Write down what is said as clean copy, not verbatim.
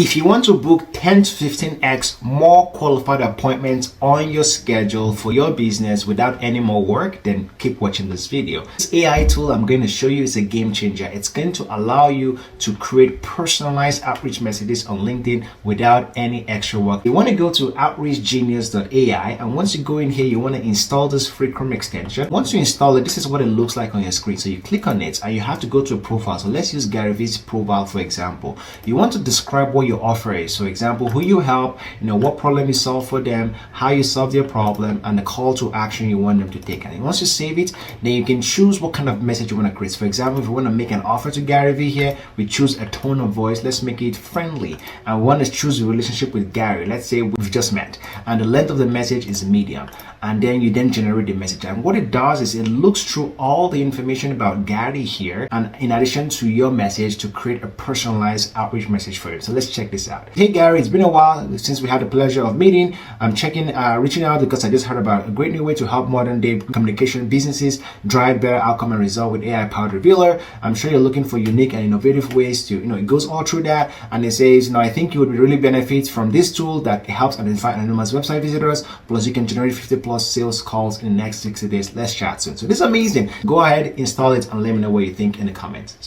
If you want to book 10 to 15x more qualified appointments on your schedule for your business without any more work, then keep watching this video. This AI tool I'm going to show you is a game changer. It's going to allow you to create personalized outreach messages on LinkedIn without any extra work. You want to go to outreachgenius.ai, and once you go in here, you want to install this free Chrome extension. Once you install it, this is what it looks like on your screen. So you click on it and you have to go to a profile. So let's use Gary Vee's profile for example. You want to describe what your offer is. So example, who you help, what problem you solve for them, how you solve their problem, and the call to action you want them to take. And once you save it, then you can choose what kind of message you want to create. For example, if you want to make an offer to Gary Vee here, we choose a tone of voice. Let's make it friendly. And we want to choose a relationship with Gary. Let's say we've just met, and the length of the message is medium. And then you generate the message. And what it does is it looks through all the information about Gary here, and in addition to your message, to create a personalized outreach message for you. So let's check this out. Hey Gary, it's been a while since we had the pleasure of meeting. I'm reaching out because I just heard about a great new way to help modern day communication businesses drive better outcome and result with AI powered revealer. I'm sure you're looking for unique and innovative ways to, it goes all through that, and it says, I think you would really benefit from this tool that helps identify anonymous website visitors, plus you can generate 50+ sales calls in the next 60 days. Let's chat soon. So this is amazing. Go ahead, install it, and let me know what you think in the comments.